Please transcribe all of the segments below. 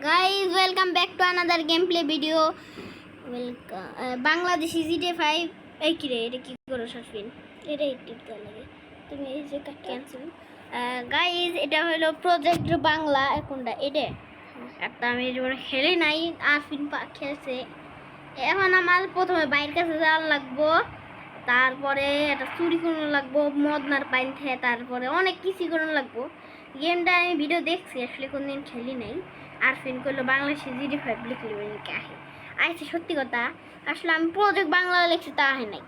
Guys, welcome back to another gameplay video. Bangladeshi GTA 5 এই কি রে এটা কি করো শাফিন এটা এডিট করা লাগে তুমি এই যে ক্যান্সেল গাইস এটা হলো প্রজেক্ট বাংলা এখনটা এটা একটা আমি জীবনে খেলি নাই আরফিন খেলছে এখন আমার প্রথমে বাইরের কাছে যাওয়ার লাগবো তারপরে এটা চুরি করানো লাগবো মদনার পাইন থেকে তারপরে অনেক কিছু করানো লাগবো গেমটা আমি ভিডিও দেখছি আসলে কোনদিন খেলি নাই আরফিন করলো বাংলাদেশে জিডি 5 লিখলি কে আহে আইছে সত্যি কথা আসলে আমি প্রজেক্ট বাংলা লিখছি তা হয় নাই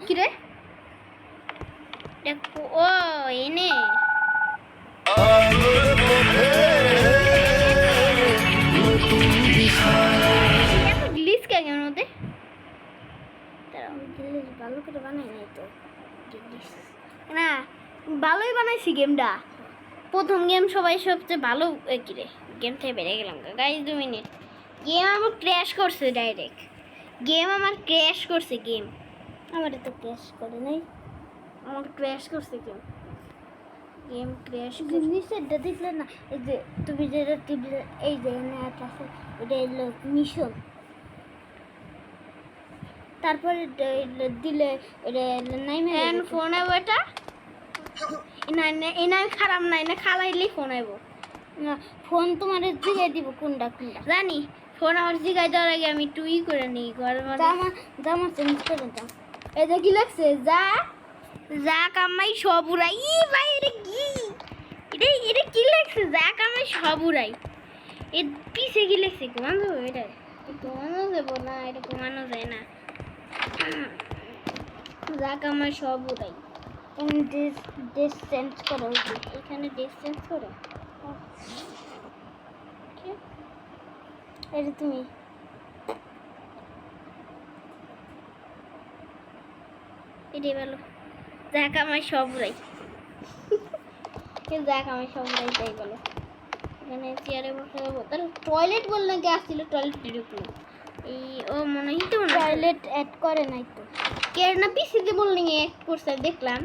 কি রে দেখো ও এনে গ্লিচ কে কেমন হতে তারা গ্লিচ ভালো করে বানাই নাই তো গ্লিচ না ভালোই বানাইছি গেমটা প্রথম গেম সবাই সবচেয়ে ভালো কি রে গেম থেকে বেরিয়ে গেলাম গাইস 2 মিনিট গেম আমার ক্র্যাশ করছে ডাইরেক্ট গেম আমার ক্র্যাশ করছে গেম আমার তো ক্র্যাশ করে নাই আমার ক্র্যাশ করছে গেম ক্র্যাশ জিনিসটা দেখলে না এই যে তুমি যেটা টিপলে এই যে না আছে এটা হলো মিশন তারপরে দিলে এটা নাইমে ফোন আইবো এটা না খারাপ নাই না খালাইলে ফোন আইবো না ফোন তোমার জিগাই দিব কোনটা জানি ফোন আমার জিগাই দেওয়ার আগে আমি টুই করে নিই ঘরের মধ্যে জামা চেঞ্জ করে দাও এটা কি লাগছে যা কামাই সব উড়াই ই ভাই এটা কি লাগছে যা কামাই সব উড়াই এর পিছে কি লাগছে কমানো যাবে এটা কমানো যাবো না এটা কমানো যায় না যা কামাই সব উড়াই ড্রেস চেঞ্জ করো এখানে ড্রেস চেঞ্জ করো এটা তুমি এটাই ভালো যাক আমার সব উড়াই যাক আমার সব উড়াই তাই বলো এখানে চেয়ারে বসে যাবো তাহলে টয়লেট বললে কি আসছিল টয়লেট ঢুকলো এই ও মনে হয় তো টয়লেট অ্যাড করে নাই তো কে না পিসিতে বললি অ্যাড করছে দেখলাম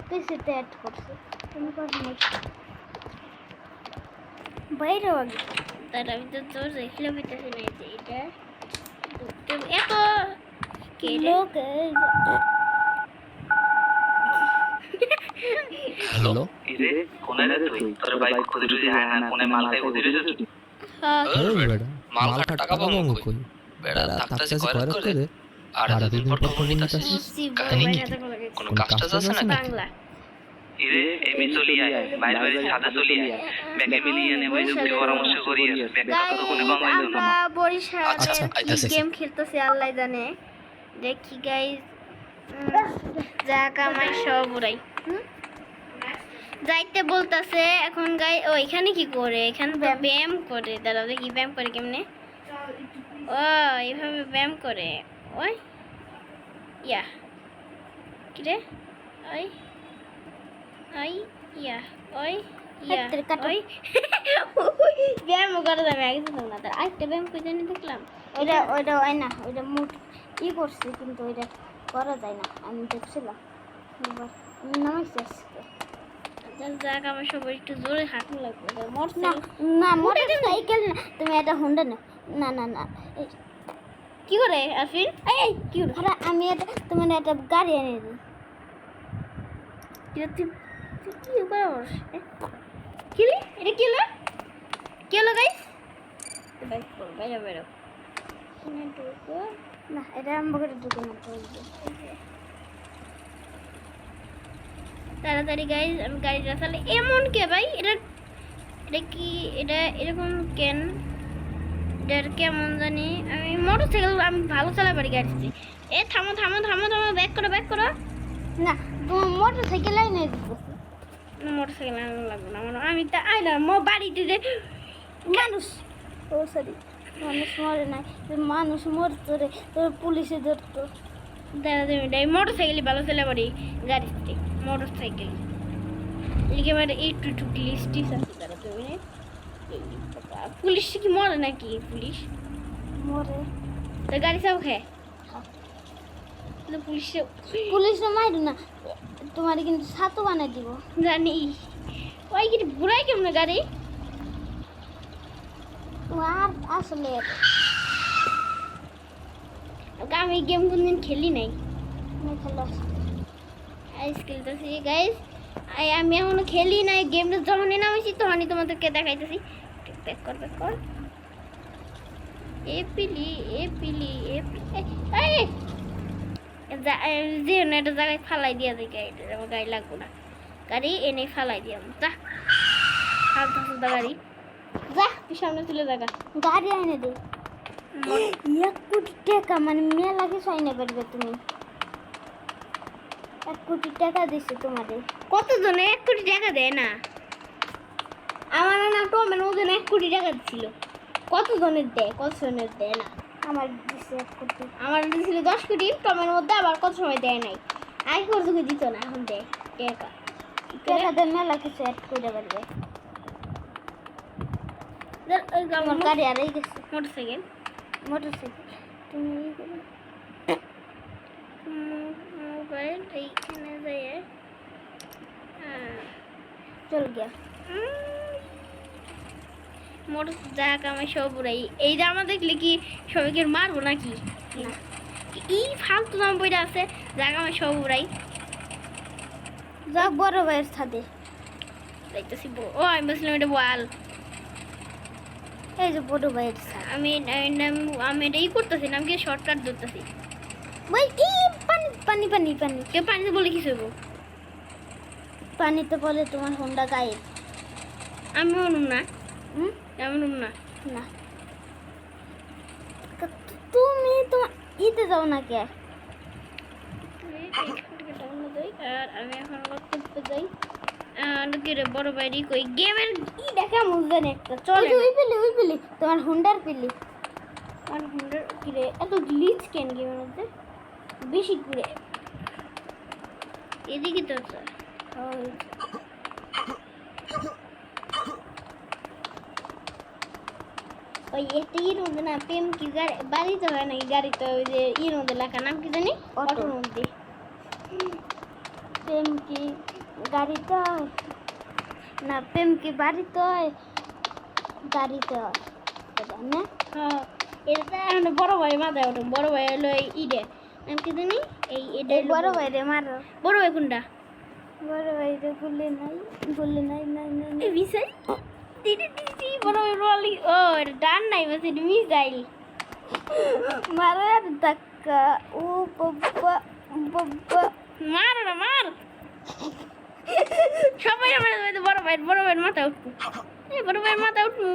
পিসিতে অ্যাড করছে তুমি করো নাই বাইরে আগে তার আমি তো তোর দেখলে পেতেছি না যে এটা এত কে লোক হ্যালো ইরে কোনে রে তুই তোর বাইক খুদি তুই হ্যাঁ হ্যাঁ কোনে মাল খাই খুদি রে তুই হ্যাঁ বেড়া মাল খাট টাকা পাবো কই বেড়া থাকতাছে কয়রা করে আর দিন পর খবর নিতাছিস কাহিনী কি কোন কাজটা আছে না বাংলা ইরে এমি চলি আয় বাইরে বাইরে সাদা চলি আয় ব্যাগে মিলিয়ে নে ওই যে পরামর্শ করি ব্যাগে কত কোনে কম হইলো না বরিশালে গেম খেলতেছে আল্লাহ জানে দেখি গাইস যাক আমার সব উড়াই যাইতে বলতাছে এখন গাই ও এখানে কি করে এখানে ব্যায়াম করে দাঁড়াও দেখি ব্যায়াম করে কেমনে ও এইভাবে ব্যায়াম করে ওই ইয়া কি রে ওই ওই ইয়া ওই ইয়া ওই ব্যায়াম করা যাবে আগে তো না তার আরেকটা ব্যায়াম করে জানি দেখলাম ওইটা হয় না ওইটা মুখ ই করছে কিন্তু ওইটা করা যায় না আমি দেখছিলাম নামাইছি আজকে যাক আমার সবাই একটু জোরে হাঁটু লাগবে না মোটর সাইকেল না তুমি এটা হোন্ডা না না না কি করে আরফিন এই কি করে আমি এটা তোমার একটা গাড়ি এনে দিই তুই কি করে কি এটা কি হলো গাইস বাইক কর বাইরে বেরো না এটা আমাকে ঢুকে না তাড়াতাড়ি গাইস আমি গাড়িটা চালাই এমন কে ভাই এটা কি এটা এরকম কেন এটার কেমন জানি আমি মোটরসাইকেল আমি ভালো চালাই পারি গাড়িতে এ থামো ব্যাক করো না তোমার মোটরসাইকেল আই নাই মোটরসাইকেল আনা লাগবে না আমি তা আইলাম বাড়িতে যে মানুষ ও সরি মানুষ মরে নাই মানুষ মরতো রে তোর পুলিশে ধরতো দাঁড়া তুমি মোটরসাইকেলই ভালো চালাই পারি গাড়িতে মোটরসাইকেল লিখে মানে একটু লিস্টিস আছে তারা তুমি পুলিশ কি মরে নাকি পুলিশ মরে তো গাড়ি সব খায় পুলিশ মাইর না তোমার কিন্তু ছাতু বানাই দিব জানি ওই কি বুড়াই কেমন গাড়ি আর আসলে আমি গেম কোনদিন খেলি নাই খেলো আইস খেলতেছি গাইস আমি এখনো খেলি নাই গেমটা যখনই নামেছি তখনই তোমাদেরকে দেখাইতেছি ব্যাক কর এপিলি এই যে একটা জায়গায় ফালাই দিয়া দেয় গাড়িটা আমার গাড়ি লাগবো না গাড়ি এনে ফালাই দিয়া যা ফালতু গাড়ি যা তুই সামনে তুলে দেখা গাড়ি এনে দে 1 কোটি টাকা মানে মেলা কিছু আইনে পারবে তুমি 1 কোটি টাকা দিছে তোমাদের কতজনে 1 কোটি টাকা দেয় না আমার না টমের ওজন 1 কোটি টাকা দিছিল কতজনের দেয় না আমার দিছে 1 কোটি আমার দিছিল 10 কোটি টমের মধ্যে আবার কত সময় দেয় নাই আগে করে তোকে দিত না এখন দেয় টাকা টাকাদের মেলা কিছু অ্যাড করে পারবে আমার গাড়ি আর এই গেছে মোটরসাইকেল তুমি মোবাইল এইখানে যায় চল গিয়া মোটর যাক আমি সব উড়াই এই জামা দেখলে কি সবাইকে মারবো নাকি না এই ফালতু জামা পরে আছে যাক আমি সব উড়াই যা বড় ভাইয়ের সাথে দেখতেছি ও আমি বলছিলাম এটা বল এই যে বড় ভাইয়ের সাথে আমি এটাই করতেছি না আমি কি শর্টকাট ধরতেছি ভাই এই পানি পানি পানি পানি কেউ পানিতে বলে কি হইব পানিতে বলে তোমার হোন্ডা গায়েব আমি অনুম না হুম আমি অনুম না না তুমি তোমার ইতে যাও না কে আর আমি এখন করতে যাই রে বড় বাইরে কই গেমের কি দেখা মুজেন একটা চল ওই পেলি তোমার হোন্ডার পেলি আর হুন্ডার কি রে এত গ্লিচ কেন গেমের মধ্যে বেশি ঘুরে এদিকে তো ওই একটা ইর মধ্যে না প্রেম কি গাড়ি বাড়িতে হয় নাকি গাড়িতে ওই যে ইর মধ্যে লেখা নাম কি জানি অটোর মধ্যে প্রেম কি গাড়িতে হয় না প্রেম কি বাড়িতে হয় গাড়িতে হয় এটা না হ্যাঁ এটা এখন বড় ভাই মাথায় ওঠে বড় ভাই হলো এই ইডে নাম কি জানি এই এটা এই বড় ভাই রে মারো বড় ভাই কোনটা বড় ভাই রে গুলি নাই এই মিসাইল দিদি বড় ভাই রোলি ও এটা ডান নাই বাস এটা মিসাইল মারো আর ধাক্কা ও বাবা বাবা মার না মার সবাই আমার বড় ভাই মাথা উঠবো এই বড় ভাই মাথা উঠবো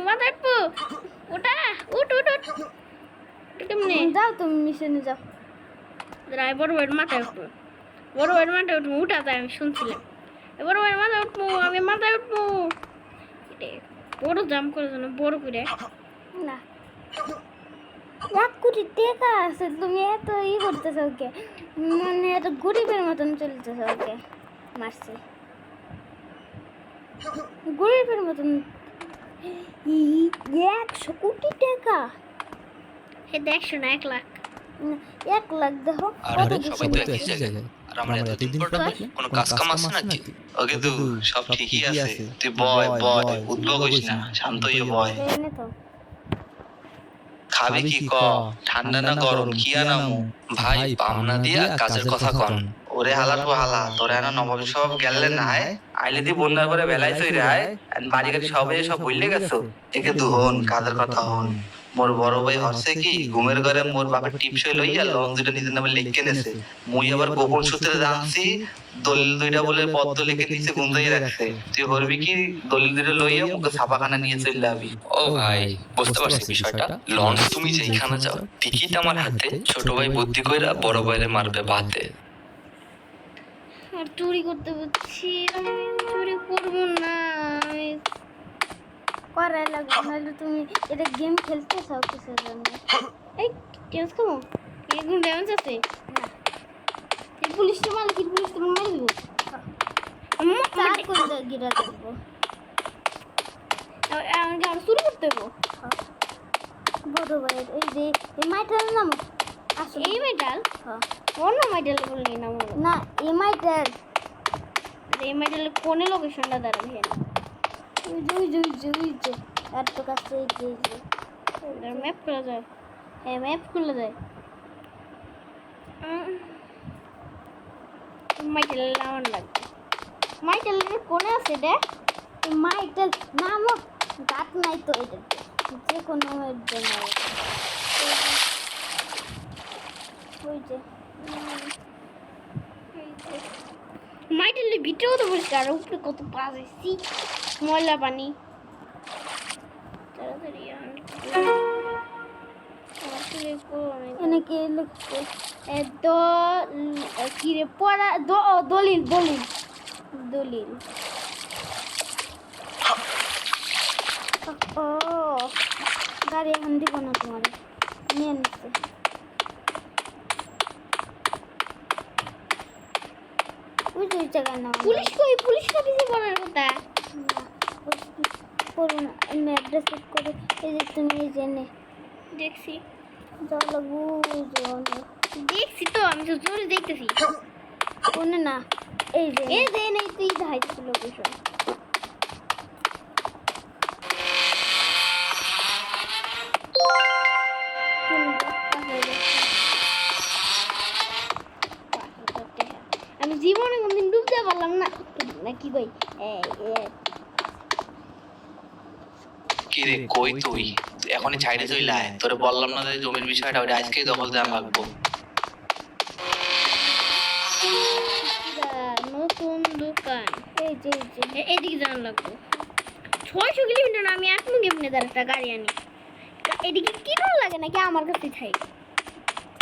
ওটা উঠ কেমনে যাও তুমি মিশনে যাও রায় বড় ভাইয়ের মাথায় উঠবো উঠা যায় আমি শুনছিলাম বড় ভাইয়ের মাথায় উঠবো আমি মাথায় উঠবো বড় জাম করে জন্য বড় করে না 1 কোটি টাকা আছে তুমি এত করতেছো ওকে মানে এত গরিবের মতন চলতেছো ওকে মারছে গরিবের মতন 100 কোটি টাকা এটা 100 না 1 লাখ 1 লাখ দেখো আর কত সবাই তো একই জায়গায় আর আমরা এতদিন পর কোনো কাজ কাম আছে নাকি ওকে তো সব ঠিকই আছে তুই বয় উদ্ভব হইস না শান্ত হয়ে বয় এনে তো খাবি কি ক ঠান্ডা না গরম কি আনামু ভাই পামনা দিয়া কাজের কথা কন ওরে হালার পর হালা তোরে না নবাব সব গেলে না আইলে দি বন্যার পরে বেলাই চইরে আয় বাড়ি গাড়ি সব বললে গেছো একে দুহন কাজের কথা হন মোর বড় ভাই হচ্ছে কি ঘুমের ঘরে মোর বাবার টিপসই লইয়া লং দুটো নিজের নামে লিখে নেছে মুই আবার গোপন সূত্রে জানছি দলিল দুইটা বলে পদ্ম লিখে দিছে গুঞ্জাই রাখছে তুই হরবি কি দলিল দুটো লইয়া মুখে ছাপাখানা নিয়ে চলে যাবি ও ভাই বুঝতে পারছি বিষয়টা লঞ্চ তুমি যেখানে যাও টিকিট আমার হাতে ছোট ভাই বুদ্ধি কইরা বড় ভাইরে মারবে ভাতে আর চুরি করতে বলছি চুরি করবো না আমি করে লাগবে নাহলে তুমি এটা গেম খেলতে চাও কিসের জন্য এই কেস কমো একদম ড্যামেজ আছে এই পুলিশটা মারলে কি পুলিশ তোমার মেরে দিব চার করে গিরা দেবো আমাকে আর চুরি করতে হবো বড় ভাইয়ের এই যে এই মাইটার নাম আসলে এই মেডাল হ্যাঁ অন্য মেডাল বললি না মনে না এই মাইটার এই মেডালের কোনে লোকেশনটা দাঁড়াবে ওই যে এত কাছে এই যে ম্যাপ খোলা যায়, হ্যাঁ ম্যাপ খোলা যায়। মাইকেল আমার লাগবে, মাইকেলের কোনে আছে রে? মাইকেল নামও গাত নাই তো, এটা যে কোনো জন্য ওই যে মাইকেলের ভিতরেও তো পরিষ্কার, উপরে কত পাস এসছি ময়লা পানি। তাড়াতাড়ি এনে কি লিখছে? কি রে পড়া দলিল দলিল দলিল। ও গাড়ি এখন দিব না তোমার, নিয়ে নিচ্ছে। বুঝতে ইচ্ছা কেন পুলিশ কই, পুলিশ কাটিছে পড়ার কথা। করুন এমনি অ্যাড্রেস করে, এই যে তুমি এই জেনে দেখছি চলো বুঝো দেখছি তো, আমি তো জোরে দেখতেছি। কোনে না, এই যে এই যে নেই তুই দেখাইছিস লোকেশন। আমি জীবনে কোনদিন ডুবতে পারলাম না, নাকি কই? কি রে কই তুই? এখনই ছাইড়ে চইলা আয়। তোরে বললাম না যে জমির বিষয়টা ওটা আজকেই দখল দেওয়া লাগবো। নতুন দোকান এই যে এদিকে যাওয়া লাগবে 600 কিলোমিটার। আমি এখন কেমনে তার একটা গাড়ি আনি, এদিকে কিরম লাগে নাকি আমার কাছে খাই,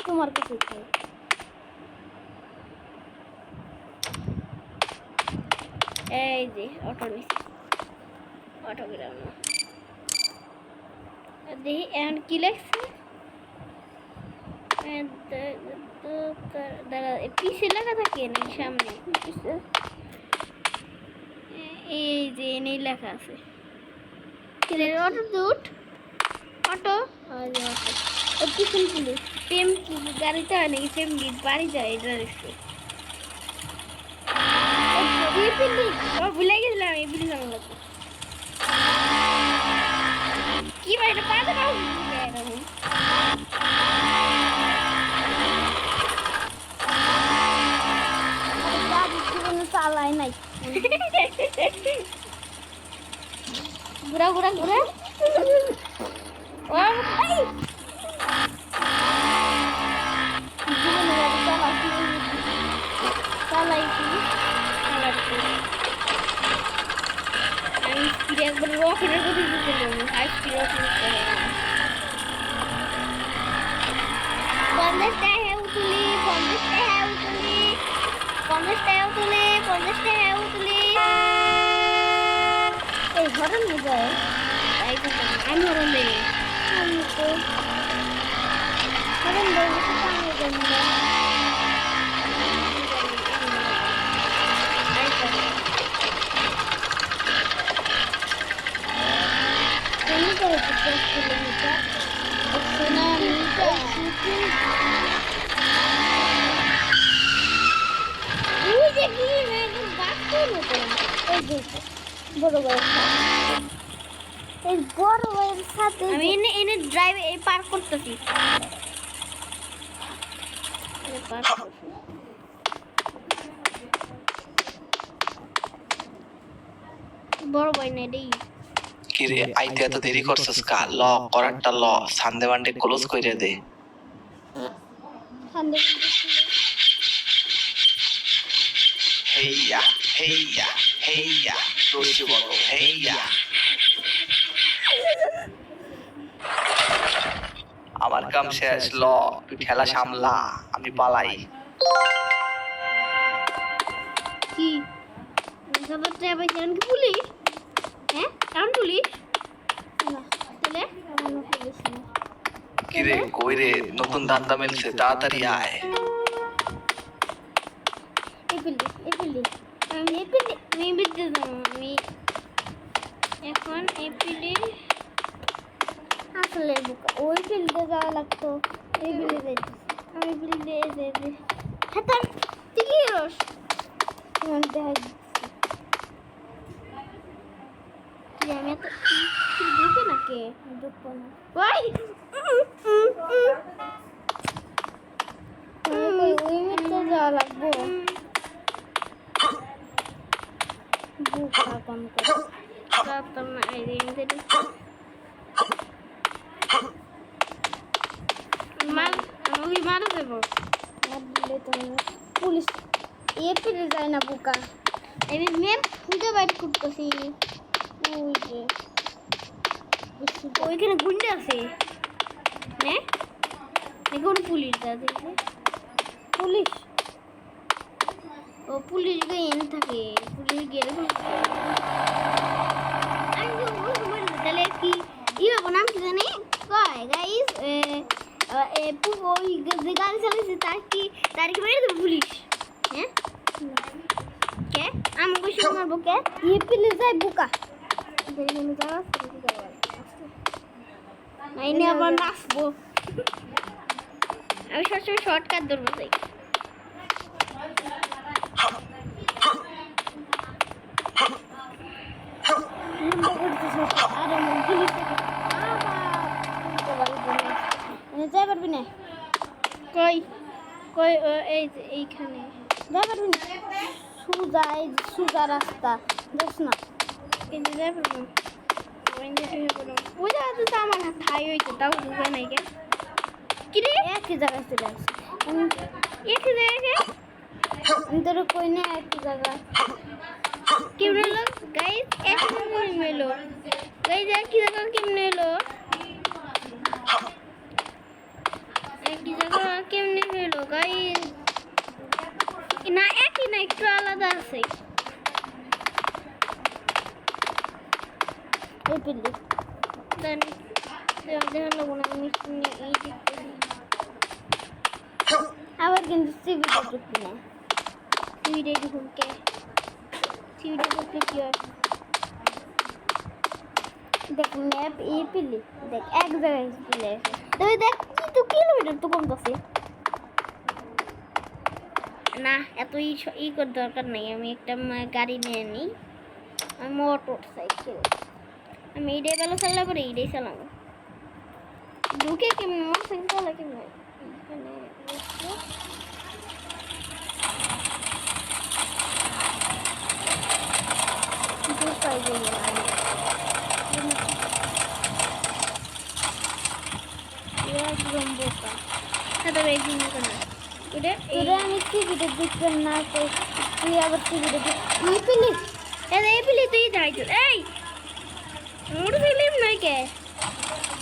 তোমার কাছে খাই। এই যে অটো নিছি, অটো গেলাম না। দেখি এখন কি লেখছে, দাঁড়া পিছে লেখা থাকে নাকি সামনে? এই যে এনেই লেখা আছে। অটো দুট অটো পিছন পুলিশ প্রেম কি গাড়িতে হয় নাকি? প্রেম কি বাড়ি যায়? এটা দেখছি ভুলে গেছিলাম এই পুলিশ আমার লাগবে। কি ভাই এটা পাতে পাবো এরকম? গাড়ি জীবনে চালাই নাই। ঘুরা ঘুরা ঘুরা জীবনে গাড়ি চালাইছি। আমি স্পিডে একবার রকেটের কথা দিয়েছিলাম, হাই স্পিড রকেট 50 টাকা উঠলি, 50 টাকা উঠলি, 50 টাকা উঠলি, 50 টাকা উঠলি। এই ঘরে নিয়ে যায়। তাই তো আমি হরণ দেই, আমি তো ঘরে নিয়ে কামে জন্য কেন করে 50 কিলোমিটার সোনা মিটা ওই যে কি একদম বাস করলো তো। এই যে বড় বড় এই বড় বড় সাথে আমি এনে এনে ড্রাইভ এই পার্ক করতেছি, বড় ভাই না রে। কি রে আইতে এত দেরি করছস কা? ল করারটা ল, সানডে মানডে ক্লোজ কইরা দে। ঠান্ডা হেইয়া হেইয়া হেইয়া রশি বলো হেইয়া। আমার কাম শেষ, ল তুই ঠেলা সামলা, আমি পালাই। কি খবরটা ভাই জান কি পুলিশ? হ্যাঁ কারণ পুলিশ না তাহলে এখনো পুলিশ না। কি রে কই রে? নতুন ধান্দা মিলছে, তাড়াতাড়ি আয়। এই পিল্লি আমি বিদ্যুৎ আমি এখন এপ্রিলে আসলে বুকা ওই ফিল্ডে যাওয়া লাগতো, এই ফিল্ডে যাইতেছি। আমি বিল্ডে যেতে হ্যাঁ তার তুই কি রস তোমার দেখা আমি এত ঢুকে না ঢুকে ঢুকবো না ওই ওই মেট্রো যাওয়া লাগবো বুকা কম করে যাতাম না এই এমনি মার আমি মারা দেবো না দিলে তো পুলিশ এ ফিরে যায় না বুকা আমি ম্যাম খুঁজে বাইর করতেছি ওই যে ওইখানে গুন্ডা আছে নে এখন পুলিশ আছে পুলিশ ও পুলিশ গিয়ে এনে থাকে পুলিশ গেলে তাহলে কি ই বাবু নাম কি জানি কয় গাইস ওই যে গাড়ি চালাইছে তার কি মেরে দেবে পুলিশ হ্যাঁ কে আমাকে শুনে মারবো কে এ ফিরে যায় বুকা আইনে আবার নাচবো আমি সবসময় শর্টকাট ধরবো তাই যাই পারবি না কই কই এই যে এইখানে যাই পারবি না সুজা রাস্তা দেখ না এই যে যাই পারবো ওই জায়গাতে তো আমার ঠাই হয়েছে তাও ঢুকে নাই কে কিরে একই জায়গায় চলে আসছে একই জায়গায় আমি তোর কই না একই জায়গা কেমনে এলো গাইস একই জায়গায় এলো গাইস একই জায়গা কেমনে এলো একই জায়গা কেমনে এলো গাইস না একই না একটু আলাদা আছে এই পিল্লি জানি দেখার লোক না আমি এই দেখতেছি আবার কিন্তু সিভিটা ঢুকবি না সিভিডে ঢুকে সিভিডে ঢুকলে কি হয় দেখ ম্যাপ এই পিল্লি দেখ এক জায়গায় চলে আসে তবে দেখ কি তো কিলোমিটার তো কম আছে না এত ই করার দরকার নেই আমি একটা গাড়ি নিয়ে নিই মোটর সাইকেল আমি এইটাই ভালো চালালে পরে এইটাই চালাবো ঢুকে কেমন মোটর সাইকেল চালা কেমন এখানে ঢুকাই গেল একদম বোকা সাদা একদিন না এটা তোরে আমি সিভিটা ঢুকতে না কই তুই আবার সিভিটা এই পিল্লি এই পিলি তুই যাইতো এই মোটর সাইকেল নয় কে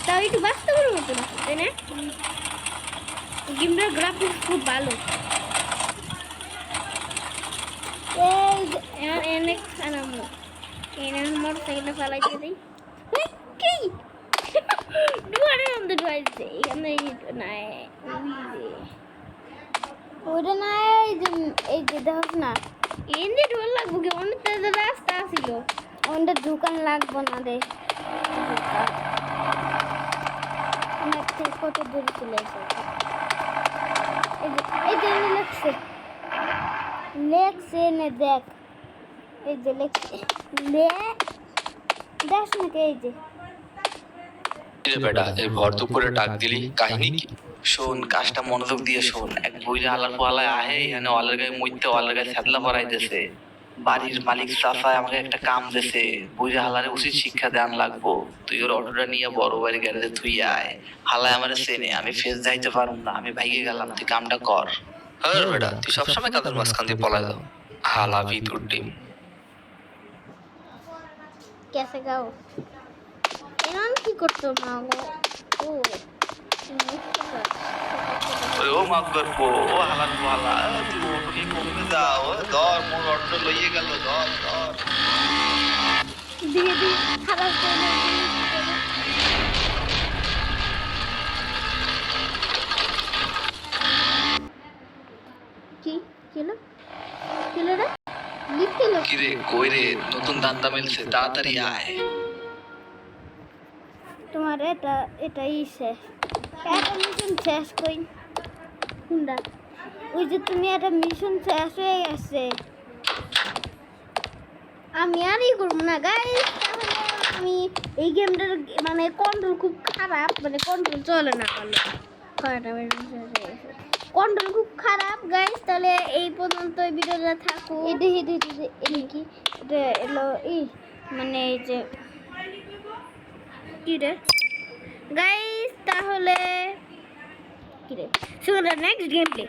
তাও একটু বাস্তবের মতো না তাই না গেমটার গ্রাফিক্স খুব ভালো এই যে এনে খানামো এনে মোটর সাইকেলটা চালাইতে দিই কি দুয়ারের মধ্যে ঢুকাইছে এখানে না ওটা না এই যে দেখ না এনে ঢোল লাগবো কি অনেক তাজা রাস্তা ছিল ওটা দোকান লাগবো না রে ম্যাপ থেকে কত দূরে চলে এসেছে এই যে লেখছে লেখছে নে দেখ এই যে লেখছে দেখ নাকি এই যে রে বেটা এই ভর দুপুরে ডাক দিলি কাহিনী কি শোন কাজটা মনোযোগ দিয়ে শোন এক বইরে আলার পালায় আহে এখানে ওয়ালের গায়ে মুইতে ওয়ালের গায়ে ছাদলা পরাইতেছে বাড়ির মালিক চাচায় আমাকে একটা কাম দিয়েছে বইরে হালারে উচিত শিক্ষা দেন লাগবো তুই ওর অটোটা নিয়ে বড় বাড়ি গ্যারেজে তুই আয় হালায় আমার চেনে আমি ফেস যাইতে পারুম না আমি ভাইগে গেলাম তুই কামটা কর হ্যাঁ বেটা তুই সবসময় কাদের মাঝখান দিয়ে পলাই দাও হালা ভিতর ডিম कैसे गाओ এমন কি করতো মা গো ও ও মাগর পো ও হালার পো হালা তুই কমে যাও ধর মোর অটো লইয়ে গেল ধর ধর দিয়ে দি খারাপ করে কি কেন কেন রে লিখতে লো কিরে কই রে নতুন দান্দা মিলছে তাড়াতাড়ি আয় তোমার এটাই শেষ একটা মিশন শেষ কই হুন্ডা ওই যে তুমি একটা মিশন শেষ হয়ে গেছে আমি আর ই করবো না গাইস আমি এই গেমটার মানে কন্ট্রোল খুব খারাপ, মানে কন্ট্রোল চলে না কন্ট্রোল খুব খারাপ গাইস। তাহলে এই পর্যন্ত ভিডিওটা থাকুক। এটা কি এটা এলো মানে এই যে কি রে গাইস, তাহলে কি রে শুনুন নেক্সট গেম প্লে।